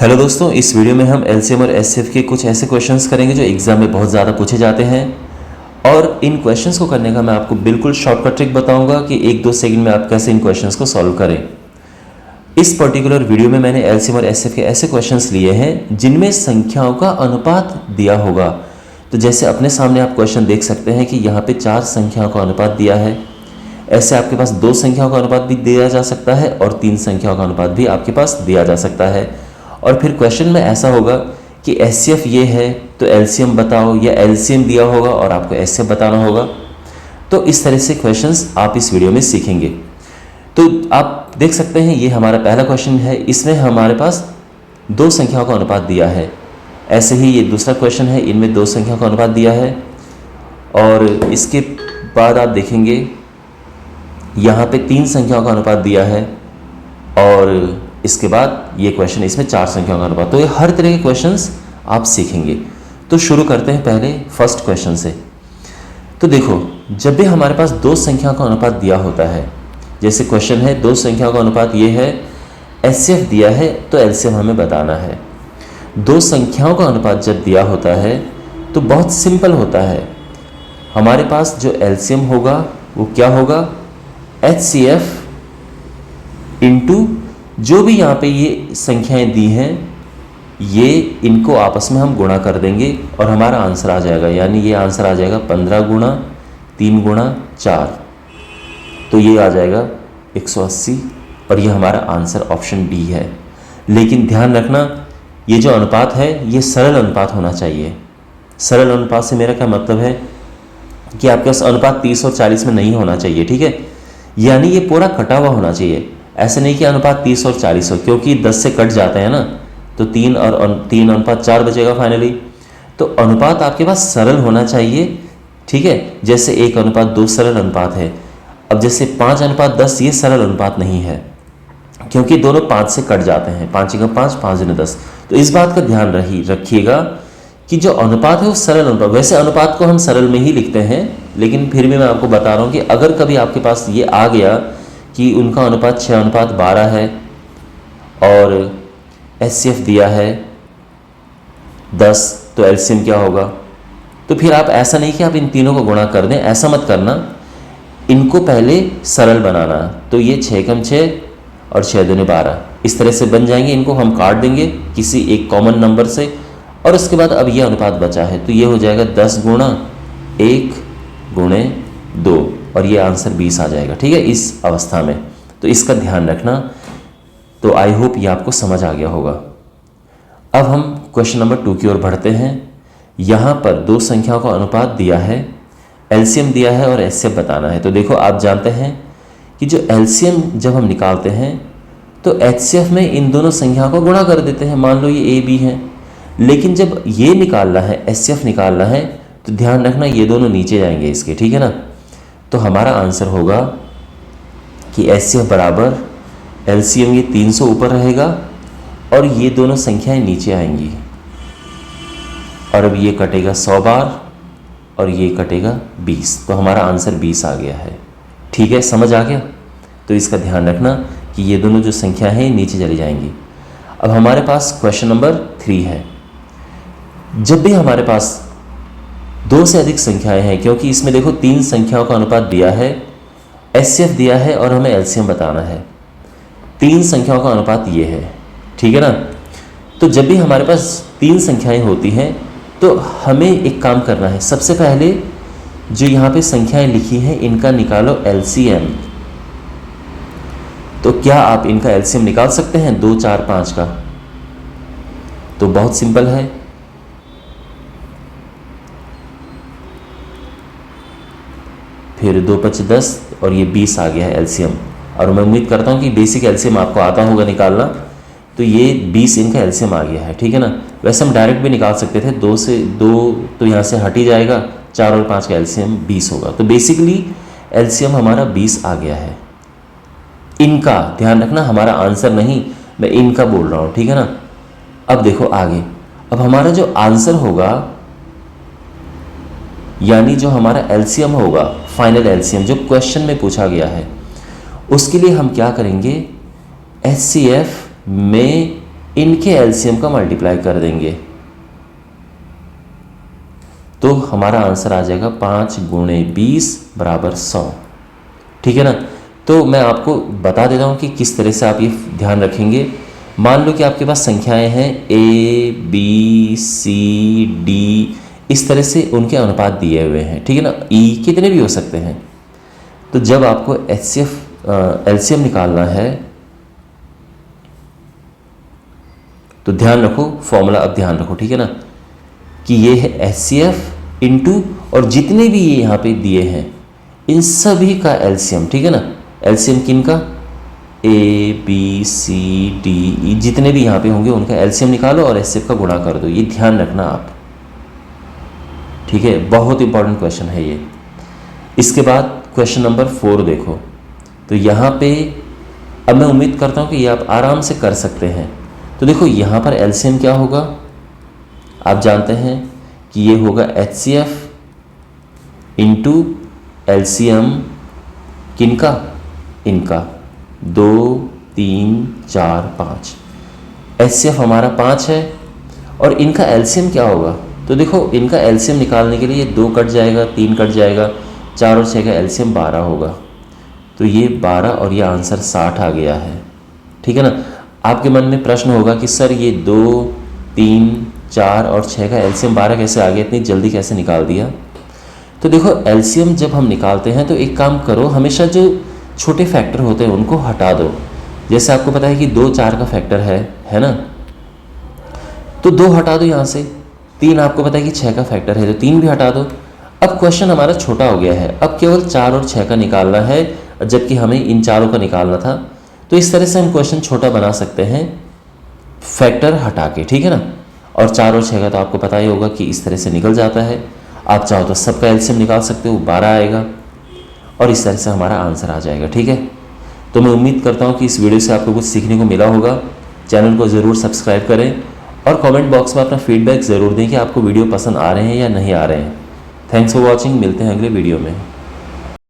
Hello दोस्तों, इस video में हम एलसीएम और एचसीएफ के कुछ ऐसे क्वेश्चंस करेंगे जो एग्जाम में बहुत ज़्यादा पूछे जाते हैं। और इन क्वेश्चंस को करने का मैं आपको बिल्कुल शॉर्टकट ट्रिक बताऊंगा कि 1-2 सेकंड में आप कैसे इन क्वेश्चंस को सॉल्व करें। इस पर्टिकुलर वीडियो में मैंने एलसीएम और एचसीएफ के ऐसे क्वेश्चंस लिए हैं जिनमें संख्याओं का अनुपात दिया होगा। तो जैसे अपने सामने आप क्वेश्चन देख सकते हैं कि यहाँ पे 4 संख्याओं का अनुपात दिया है। ऐसे आपके पास 2 संख्याओं का अनुपात भी दिया जा सकता है और 3 संख्याओं का अनुपात भी आपके पास दिया जा सकता है। और फिर क्वेश्चन में ऐसा होगा कि एचसीएफ ये है तो एलसीएम बताओ, या एलसीएम दिया होगा और आपको एचसीएफ बताना होगा। तो इस तरह से क्वेश्चंस आप इस वीडियो में सीखेंगे। तो आप देख सकते हैं ये हमारा पहला क्वेश्चन है। इसमें हमारे पास 2 संख्याओं का अनुपात दिया है। ऐसे ही ये दूसरा क्वेश्चन है, इनमें 2 संख्याओं का अनुपात दिया है। और इसके बाद आप देखेंगे यहाँ पे 3 संख्याओं का अनुपात दिया है और इसके बाद ये क्वेश्चन, इसमें 4 संख्याओं का अनुपात। तो ये हर तरह के क्वेश्चंस आप सीखेंगे। तो शुरू करते हैं पहले फर्स्ट क्वेश्चन से। तो देखो, जब भी हमारे पास 2 संख्याओं का अनुपात दिया होता है, जैसे क्वेश्चन है 2 संख्याओं का अनुपात ये है, एचसीएफ दिया है तो एलसीएम हमें बताना है। 2 संख्याओं का अनुपात जब दिया होता है तो बहुत सिंपल होता है। हमारे पास जो एलसीएम होगा वो क्या होगा, एचसीएफ इंटू जो भी यहाँ पे ये संख्याएं दी हैं, ये इनको आपस में हम गुणा कर देंगे और हमारा आंसर आ जाएगा। यानी ये आंसर आ जाएगा 15 गुणा 3 गुणा 4, तो ये आ जाएगा 180 और ये हमारा आंसर ऑप्शन डी है। लेकिन ध्यान रखना, ये जो अनुपात है ये सरल अनुपात होना चाहिए। सरल अनुपात से मेरा क्या मतलब है कि आपके पास अनुपात 30 और 40 में नहीं होना चाहिए, ठीक है। यानी ये पूरा कटा हुआ होना चाहिए। ऐसे नहीं कि अनुपात 30 और 40 हो, क्योंकि 10 से कट जाते हैं ना, तो 3 और 3 अनुपात 4 बचेगा फाइनली। तो अनुपात आपके पास सरल होना चाहिए, ठीक है। जैसे 1 अनुपात 2 सरल अनुपात है। अब जैसे 5 अनुपात 10 ये सरल अनुपात नहीं है, क्योंकि दोनों 5 से कट जाते हैं। 5 × 5 5 × 10। तो इस बात का ध्यान रखिएगा कि जो अनुपात है वो सरल अनुपात। वैसे अनुपात को हम सरल में ही लिखते हैं, लेकिन फिर भी मैं आपको बता रहा हूँ कि अगर कभी आपके पास ये आ गया कि उनका अनुपात 6:12 है और एचसीएफ दिया है 10, तो एलसीएम क्या होगा। तो फिर आप ऐसा नहीं कि आप इन तीनों को गुणा कर दें, ऐसा मत करना। इनको पहले सरल बनाना। तो ये 6 × 6 और 6 दूनी 12 इस तरह से बन जाएंगे। इनको हम काट देंगे किसी एक कॉमन नंबर से और उसके बाद अब ये अनुपात बचा है तो ये हो जाएगा 10 गुणा 1 गुणे 2 और ये आंसर 20 आ जाएगा, ठीक है, इस अवस्था में। तो इसका ध्यान रखना। तो आई होप ये आपको समझ आ गया होगा। अब हम क्वेश्चन नंबर 2 की ओर बढ़ते हैं। यहाँ पर 2 संख्याओं का अनुपात दिया है, एलसीएम दिया है और एचसीएफ बताना है। तो देखो, आप जानते हैं कि जो एलसीएम जब हम निकालते हैं तो एचसीएफ में इन दोनों संख्याओं को गुणा कर देते हैं। मान लो ये ए बी है, लेकिन जब ये निकालना है, एचसीएफ निकालना है, तो ध्यान रखना ये दोनों नीचे जाएंगे इसके, ठीक है ना। तो हमारा आंसर होगा कि एचसीएफ बराबर एलसीएम, ये 300 ऊपर रहेगा और ये दोनों संख्याएं नीचे आएंगी। और अब ये कटेगा 100 बार और ये कटेगा 20, तो हमारा आंसर 20 आ गया है, ठीक है, समझ आ गया। तो इसका ध्यान रखना कि ये दोनों जो संख्या है नीचे चली जाएंगी। अब हमारे पास क्वेश्चन नंबर 3 है। जब भी हमारे पास 2 से अधिक संख्याएं हैं, क्योंकि इसमें देखो 3 संख्याओं का अनुपात दिया है, एचसीएफ दिया है और हमें एलसीएम बताना है। 3 संख्याओं का अनुपात ये है, ठीक है ना। तो जब भी हमारे पास 3 संख्याएं होती हैं तो हमें एक काम करना है। सबसे पहले जो यहाँ पे संख्याएं लिखी हैं इनका निकालो एलसीएम। तो क्या आप इनका एलसीएम निकाल सकते हैं 2 4 5 का? तो बहुत सिंपल है। फिर 2 × 5 = 10 और ये 20 आ गया है एलसीएम। और मैं उम्मीद करता हूँ कि बेसिक एलसीएम आपको आता होगा निकालना। तो ये 20 इनका एलसीएम आ गया है, ठीक है ना। वैसे हम डायरेक्ट भी निकाल सकते थे, 2 से 2 तो यहाँ से हट ही जाएगा, 4 और 5 का एलसीएम 20 होगा। तो बेसिकली एलसीएम हमारा 20 आ गया है। इनका ध्यान रखना, हमारा आंसर नहीं, मैं इनका बोल रहा हूँ, ठीक है ना। अब देखो आगे, अब हमारा जो आंसर होगा, यानी जो हमारा एलसीएम होगा, फाइनल एलसीएम जो क्वेश्चन में पूछा गया है, उसके लिए हम क्या करेंगे, एचसीएफ में इनके एलसीएम का मल्टीप्लाई कर देंगे तो हमारा आंसर आ जाएगा 5 गुणे 20 बराबर 100। ठीक है ना। तो मैं आपको बता देता हूँ कि किस तरह से आप ये ध्यान रखेंगे। मान लो कि आपके पास संख्याएं हैं A B C D, इस तरह से उनके अनुपात दिए हुए हैं। ठीक है ना। E कितने भी हो सकते हैं। तो जब आपको HCF एलसीएम निकालना है तो ध्यान रखो फॉर्मूला, अब ध्यान रखो। ठीक है ना, कि ये है HCF इंटू और जितने भी ये यहाँ पे दिए हैं इन सभी का एलसीएम। ठीक है ना। एलसीएम किन का, A B C D E, जितने भी यहाँ पे होंगे उनका एलसीएम निकालो और HCF का गुणा कर दो। ये ध्यान रखना आप। ठीक है, बहुत इंपॉर्टेंट क्वेश्चन है ये। इसके बाद क्वेश्चन नंबर 4 देखो। तो यहाँ पे अब मैं उम्मीद करता हूँ कि ये आप आराम से कर सकते हैं। तो देखो यहाँ पर एलसीएम क्या होगा, आप जानते हैं कि ये होगा HCF इंटू एलसीएम किनका, इनका 2 3 4 5। HCF हमारा 5 है और इनका एलसीएम क्या होगा। तो देखो इनका एलसीएम निकालने के लिए 2 कट जाएगा, 3 कट जाएगा, 4 और 6 का एलसीएम 12 होगा। तो ये 12 और ये आंसर 60 आ गया है। ठीक है ना। आपके मन में प्रश्न होगा कि सर ये 2 3 4 और 6 का एलसीएम 12 कैसे आ गया, इतनी जल्दी कैसे निकाल दिया। तो देखो एलसीएम जब हम निकालते हैं तो एक काम करो, हमेशा जो छोटे फैक्टर होते हैं उनको हटा दो। जैसे आपको पता है कि 2 4 का फैक्टर है ना, तो 2 हटा दो यहाँ से। 3 आपको पता है कि 6 का फैक्टर है तो 3 भी हटा दो। अब क्वेश्चन हमारा छोटा हो गया है, अब केवल 4 और 6 का निकालना है, जबकि हमें इन चारों का निकालना था। तो इस तरह से हम क्वेश्चन छोटा बना सकते हैं फैक्टर हटा के। ठीक है ना। और 4 और 6 का तो आपको पता ही होगा कि इस तरह से निकल जाता है। आप चाहो तो सबका एलसीएम निकाल सकते हो, 12 आएगा और इस तरह से हमारा आंसर आ जाएगा। ठीक है। तो मैं उम्मीद करता हूँ कि इस वीडियो से आपको कुछ सीखने को मिला होगा। चैनल को ज़रूर सब्सक्राइब करें और कमेंट बॉक्स में अपना फीडबैक ज़रूर दें कि आपको वीडियो पसंद आ रहे हैं या नहीं आ रहे हैं। थैंक्स फॉर वॉचिंग, मिलते हैं अगले वीडियो में।